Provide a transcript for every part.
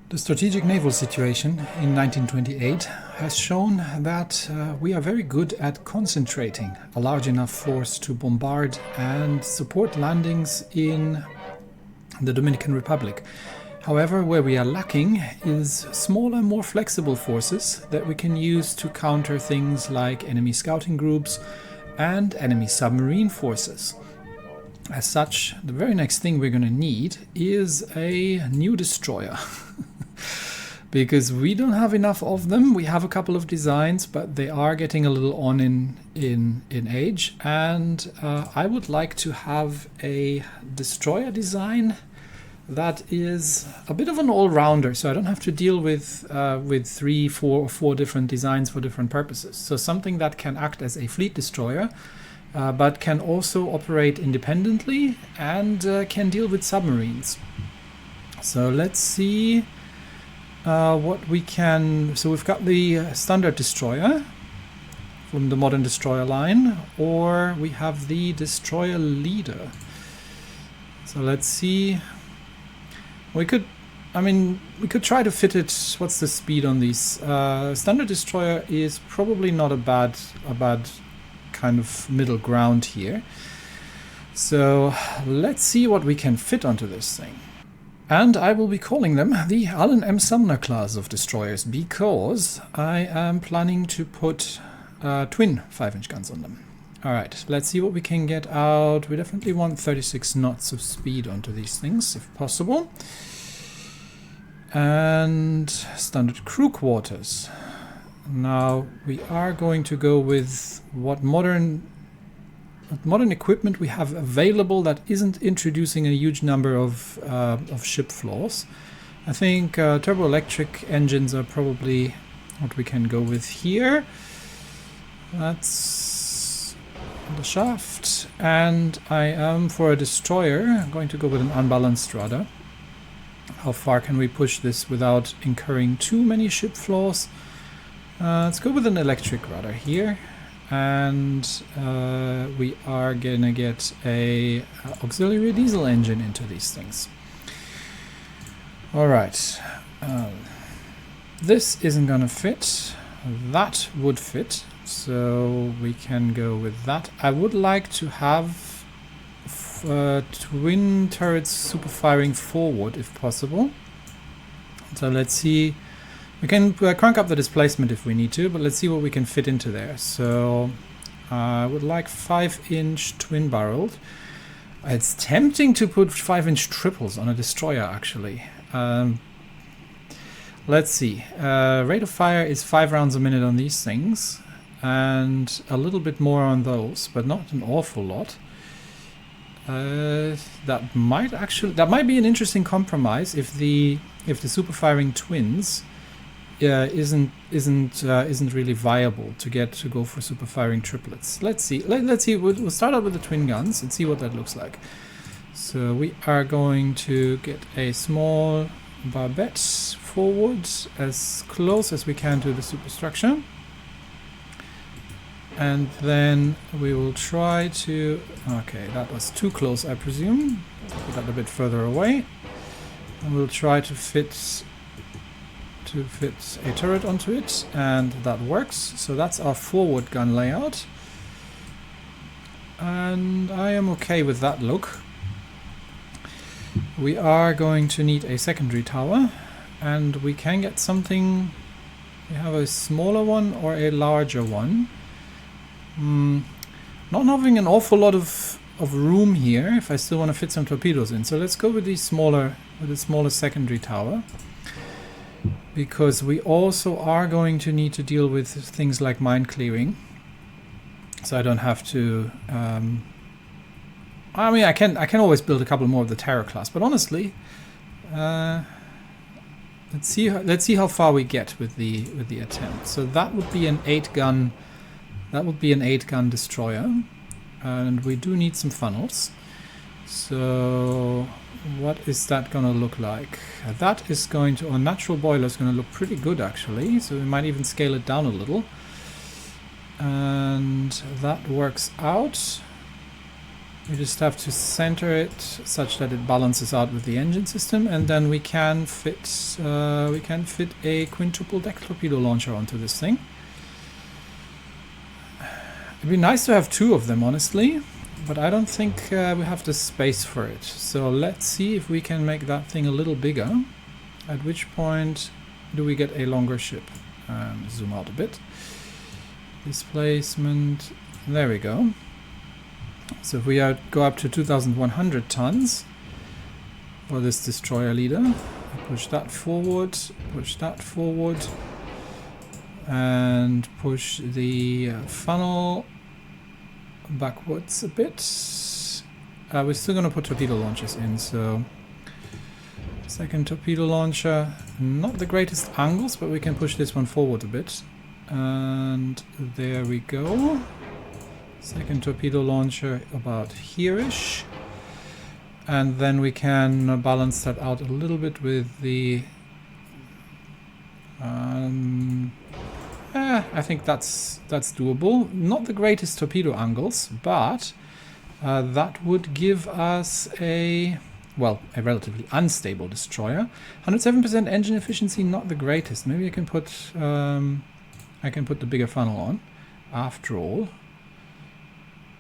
The strategic naval situation in 1928 has shown that we are very good at concentrating a large enough force to bombard and support landings in the Dominican Republic. However, where we are lacking is smaller, more flexible forces that we can use to counter things like enemy scouting groups and enemy submarine forces. As such, the very next thing we're going to need is a new destroyer. Because we don't have enough of them. We have a couple of designs, but they are getting a little on in age. And I would like to have a destroyer design that is a bit of an all-rounder, so I don't have to deal with 3, 4, or 4 different designs for different purposes. So something that can act as a fleet destroyer, but can also operate independently and can deal with submarines. So let's see what we can. So we've got the standard destroyer from the modern destroyer line, or we have the destroyer leader. So let's see. We could try to fit it. What's the speed on these? Standard destroyer is probably not a bad kind of middle ground here. So let's see what we can fit onto this thing. And I will be calling them the Alan M. Sumner class of destroyers because I am planning to put twin 5-inch guns on them. Alright, let's see what we can get out. We definitely want 36 knots of speed onto these things, if possible. And standard crew quarters. Now, we are going to go with what modern equipment we have available that isn't introducing a huge number of ship flaws. I think turboelectric engines are probably what we can go with here. That's the shaft. And I am, for a destroyer, going to go with an unbalanced rudder. How far can we push this without incurring too many ship flaws? Let's go with an electric rudder here. And we are gonna get a auxiliary diesel engine into these things. All right, this isn't gonna fit. That would fit, so we can go with that. I would like to have twin turrets super firing forward if possible. So let's see. We can crank up the displacement if we need to, but let's see what we can fit into there. So I would like 5-inch twin barreled. It's tempting to put 5-inch triples on a destroyer, actually. Let's see. Rate of fire is 5 rounds a minute on these things, and a little bit more on those, but not an awful lot. That might be an interesting compromise if the super firing twins isn't really viable to go for super firing triplets. Let's see. Let's see. We'll start out with the twin guns and see what that looks like. So we are going to get a small barbette forward as close as we can to the superstructure, and then we will try to. Okay, that was too close, I presume. Put that a bit further away, and we'll try to fit a turret onto it, and that works. So that's our forward gun layout, and I am okay with that look. We are going to need a secondary tower, and we can get something. We have a smaller one or a larger one. Not having an awful lot of room here if I still want to fit some torpedoes in, so let's go with the smaller secondary tower. Because we also are going to need to deal with things like mine clearing. So I don't have to. I mean, I can always build a couple more of the Terror class, but honestly, let's see how far we get with the attempt. So that would be an 8-gun. That would be an 8-gun destroyer, and we do need some funnels. So what is that going to look like? That is going to, a natural boiler is going to look pretty good actually, so we might even scale it down a little. And that works out. We just have to center it such that it balances out with the engine system, and then we can fit a quintuple deck torpedo launcher onto this thing. It'd be nice to have two of them, honestly, but I don't think we have the space for it. So let's see if we can make that thing a little bigger. At which point do we get a longer ship? Zoom out a bit. Displacement. There we go. So if we go up to 2,100 tons for this destroyer leader, push that forward, and push the funnel backwards a bit. We're still going to put torpedo launchers in, so second torpedo launcher, not the greatest angles, but we can push this one forward a bit. And there we go. Second torpedo launcher about here-ish. And then we can balance that out a little bit with the... I think that's doable. Not the greatest torpedo angles, but that would give us a relatively unstable destroyer. 107% engine efficiency, not the greatest. Maybe I can put the bigger funnel on after all.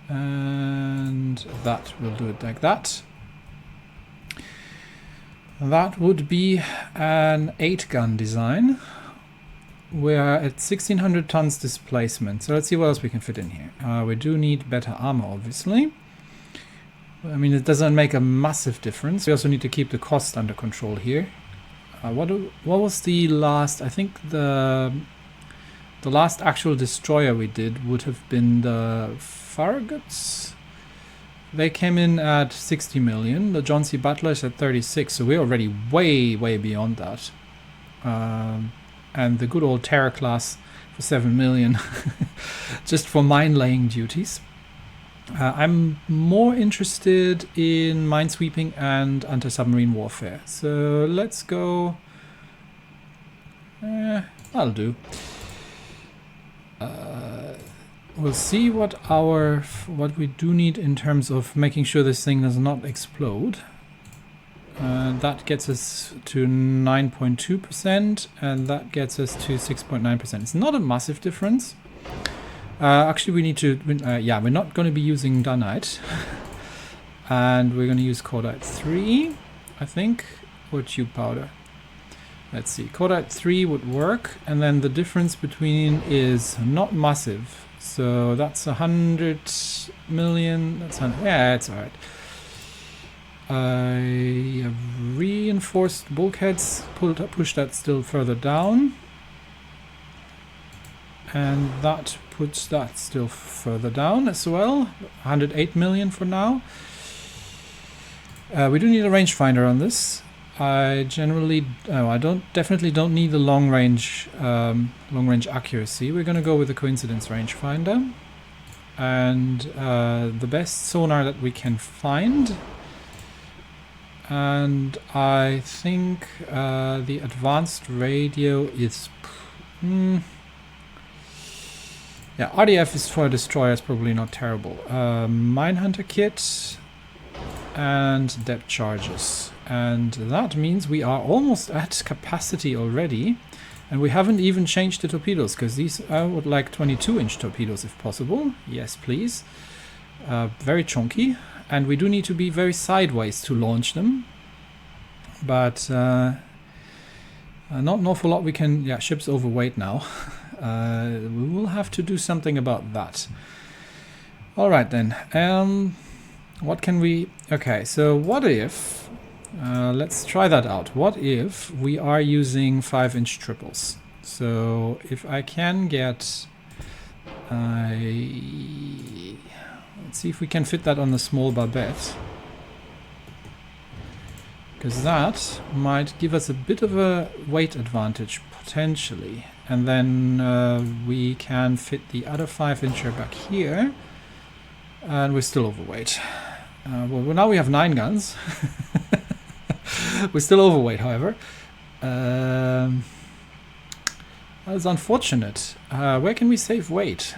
And that will do it like that. That would be an 8-gun design. We're at 1,600 tons displacement. So let's see what else we can fit in here. We do need better armor, obviously. I mean, it doesn't make a massive difference. We also need to keep the cost under control here. What was the last? I think the last actual destroyer we did would have been the Farraguts. They came in at 60 million. The John C. Butler's at 36, so we're already way beyond that. And the good old Terror class for 7 million, just for mine laying duties. I'm more interested in minesweeping and anti-submarine warfare. So let's go. That'll do. We'll see what we do need in terms of making sure this thing does not explode. That gets us to 9.2%, and that gets us to 6.9%. It's not a massive difference. Actually, we need to... yeah, we're not going to be using Dunite. And we're going to use Cordite 3, I think, or tube powder. Let's see. Cordite 3 would work, and then the difference between is not massive. So that's 100 million. That's 100, yeah, it's alright. I have reinforced bulkheads, push that still further down. And that puts that still further down as well. 108 million for now. We do need a rangefinder on this. I definitely don't need the long range accuracy. We're going to go with the coincidence rangefinder, and the best sonar that we can find. And I think the advanced radio is... yeah, RDF is for a destroyer, is probably not terrible. Minehunter kit and depth charges. And that means we are almost at capacity already. And we haven't even changed the torpedoes, because these I would like 22-inch torpedoes if possible. Yes, please. Very chunky. And we do need to be very sideways to launch them. But not an awful lot we can... Yeah, ship's overweight now. We will have to do something about that. Alright then. What can we... Okay, so what if... let's try that out. What if we are using 5-inch triples? So if I can get... let's see if we can fit that on the small barbette. Because that might give us a bit of a weight advantage, potentially. And then we can fit the other 5-incher back here. And we're still overweight. Well, now we have 9 guns. We're still overweight, however. That is unfortunate. Where can we save weight?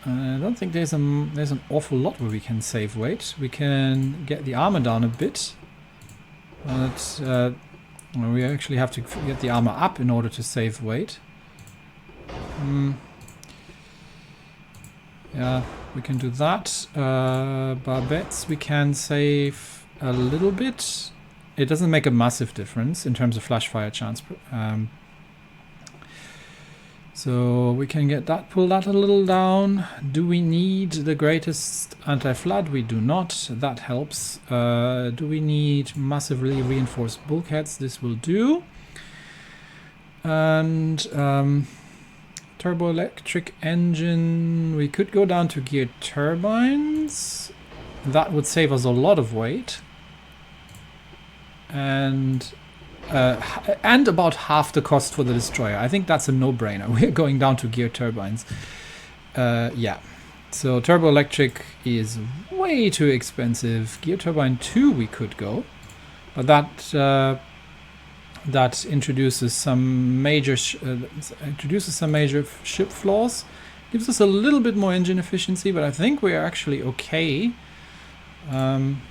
I don't think there's an awful lot where we can save weight. We can get the armor down a bit, but we actually have to get the armor up in order to save weight. Yeah, we can do that. Barbettes we can save a little bit. It doesn't make a massive difference in terms of flash fire chance. So we can get that, pull that a little down. Do we need the greatest anti-flood? We do not. That helps. Do we need massively reinforced bulkheads? This will do. And turbo-electric engine. We could go down to geared turbines. That would save us a lot of weight. And about half the cost for the destroyer. I think that's a no-brainer. We're going down to geared turbines. Yeah. So turbo-electric is way too expensive. Geared turbine 2 we could go, but that introduces some major ship flaws. Gives us a little bit more engine efficiency, but I think we are actually okay. I'm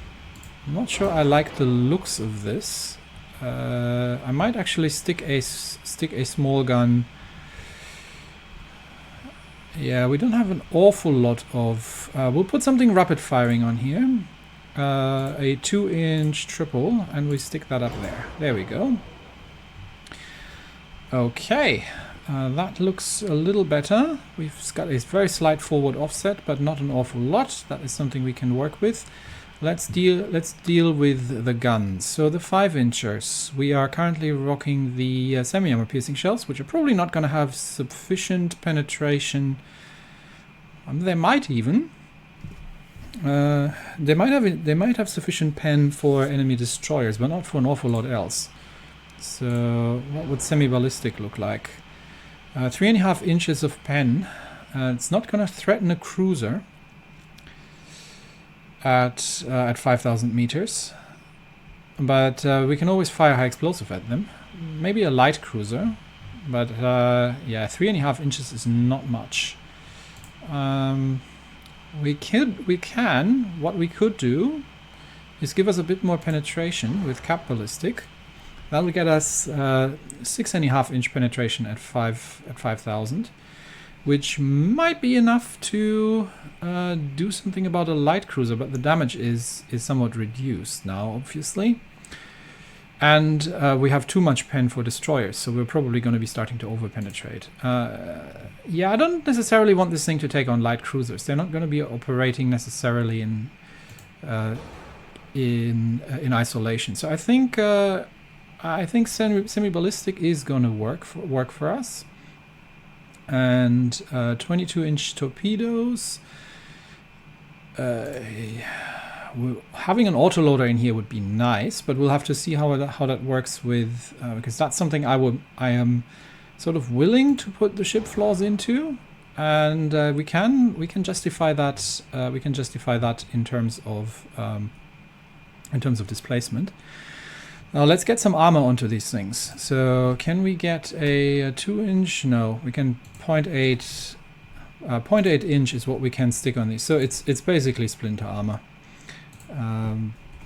not sure I like the looks of this. I might actually stick a small gun. Yeah, we don't have an awful lot of. We'll put something rapid firing on here, a 2-inch triple, and we stick that up there. There we go. Okay, that looks a little better. We've got a very slight forward offset, but not an awful lot. That is something we can work with. Let's deal with the guns. So the 5-inchers, we are currently rocking the semi-armor piercing shells, which are probably not going to have sufficient penetration. They might even. They might have sufficient pen for enemy destroyers, but not for an awful lot else. So what would semi-ballistic look like? 3.5 inches of pen. It's not going to threaten a cruiser at 5,000 meters, but we can always fire high explosive at them. Maybe a light cruiser, but yeah, 3.5 inches is not much. What we could do is give us a bit more penetration with cap ballistic. That'll get us 6.5 inch penetration at 5,000. Which might be enough to do something about a light cruiser, but the damage is somewhat reduced now, obviously. And we have too much pen for destroyers, so we're probably going to be starting to over-penetrate. Yeah, I don't necessarily want this thing to take on light cruisers. They're not going to be operating necessarily in isolation. So I think semi-ballistic is going to work for us. And 22-inch torpedoes. Having an autoloader in here would be nice, but we'll have to see how that works with because that's something I am sort of willing to put the ship flaws into, and we can justify that. We can justify that in terms of displacement. Now let's get some armor onto these things. So can we get a 2-inch? No, we can 0.8. 0.8 inch is what we can stick on these. So it's basically splinter armor.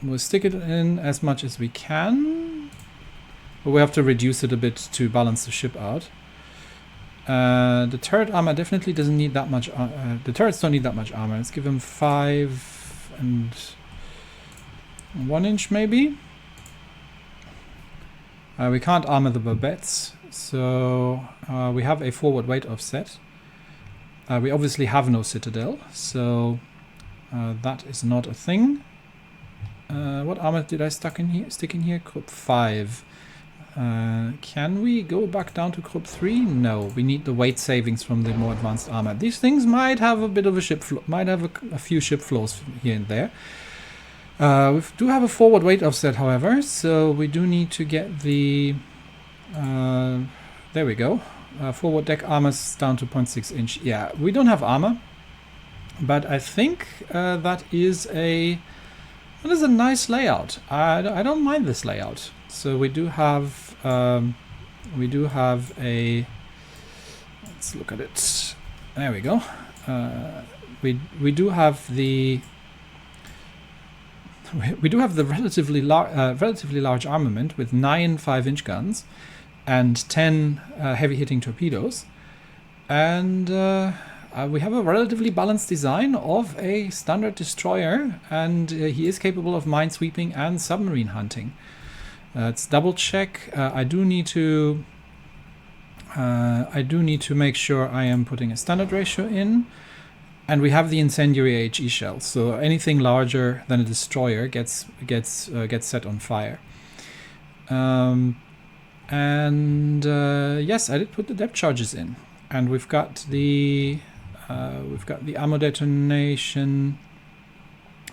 We'll stick it in as much as we can, but we have to reduce it a bit to balance the ship out. The turret armor definitely doesn't need that much. The turrets don't need that much armor. Let's give them 5 and 1 inch maybe. We can't armor the barbettes, so we have a forward weight offset. We obviously have no citadel, so that is not a thing. What armor did I stick in here? Group 5. Can we go back down to group 3? No, we need the weight savings from the more advanced armor. These things might have a bit of a ship might have a few ship flaws here and there. We do have a forward weight offset, however, so we do need to get the there we go. Forward deck armor's down to 0.6 inch. Yeah, we don't have armor, but I think that is a nice layout. I don't mind this layout. So we do have a. Let's look at it. There we go. we do have the relatively large armament with 9 5-inch guns and 10 heavy-hitting torpedoes, and we have a relatively balanced design of a standard destroyer, and he is capable of minesweeping and submarine hunting. Let's double check. I do need to make sure I am putting a standard ratio in. And we have the incendiary HE shells, so anything larger than a destroyer gets set on fire. Yes, I did put the depth charges in, and we've got the ammo detonation.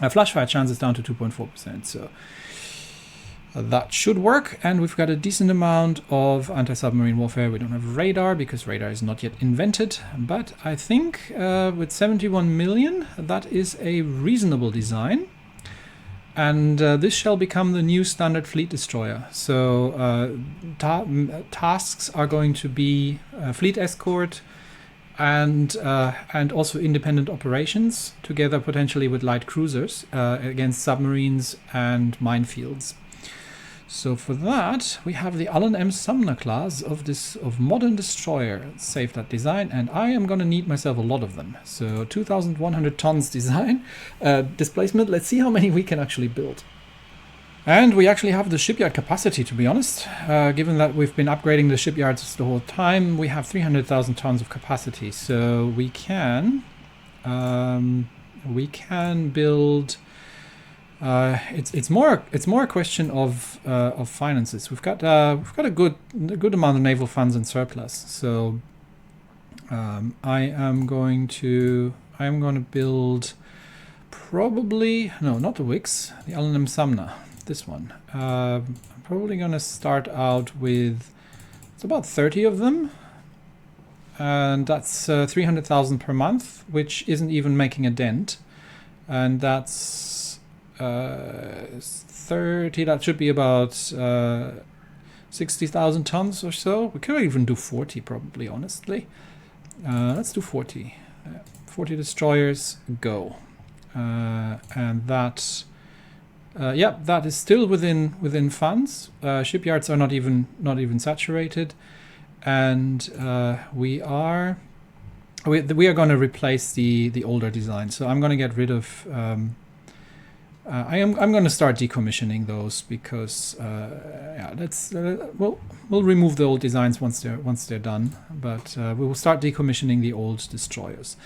Flash fire chance is down to 2.4%, so that should work. And we've got a decent amount of anti-submarine warfare. We don't have radar because radar is not yet invented, but I think with 71 million, that is a reasonable design. And this shall become the new standard fleet destroyer. So tasks are going to be fleet escort and also independent operations, together potentially with light cruisers against submarines and minefields. So for that, we have the Alan M. Sumner class of modern destroyer. Save that design, and I am going to need myself a lot of them. So 2,100 tons design displacement. Let's see how many we can actually build. And we actually have the shipyard capacity, to be honest. Given that we've been upgrading the shipyards the whole time, we have 300,000 tons of capacity. So we can build. It's more a question of finances. We've got a good amount of naval funds in surplus. So I am going to build probably not the Wicks, the Alan M. Sumner, this one. I'm probably going to start out with it's about 30 of them, and that's 300,000 per month, which isn't even making a dent, and that's 30, that should be about 60,000 tons or so. We could even do 40 probably, honestly. Let's do 40. 40 destroyers, go. And that, that is still within funds. Shipyards are not even saturated, and we are going to replace the older design. So I'm going to get rid of. I'm going to start decommissioning those because we'll remove the old designs once they're done, but we will start decommissioning the old destroyers.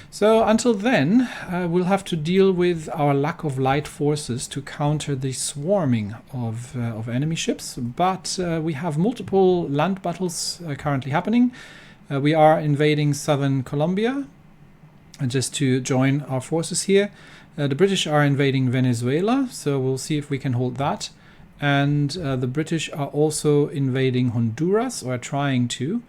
So until then, we'll have to deal with our lack of light forces to counter the swarming of enemy ships. But we have multiple land battles currently happening. We are invading southern Colombia, just to join our forces here. The British are invading Venezuela, so we'll see if we can hold that. And the British are also invading Honduras, or trying to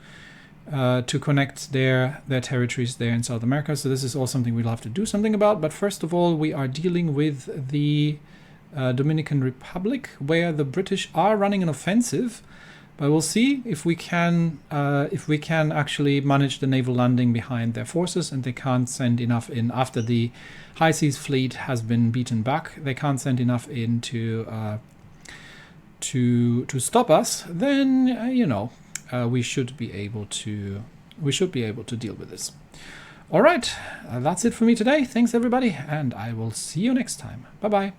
connect their territories there in South America. So this is all something we'll have to do something about. But first of all, we are dealing with the Dominican Republic, where the British are running an offensive. But we'll see if we can actually manage the naval landing behind their forces, and they can't send enough in after the High Seas Fleet has been beaten back. They can't send enough in to stop us. Then we should be able to deal with this. All right, that's it for me today. Thanks everybody, and I will see you next time. Bye bye.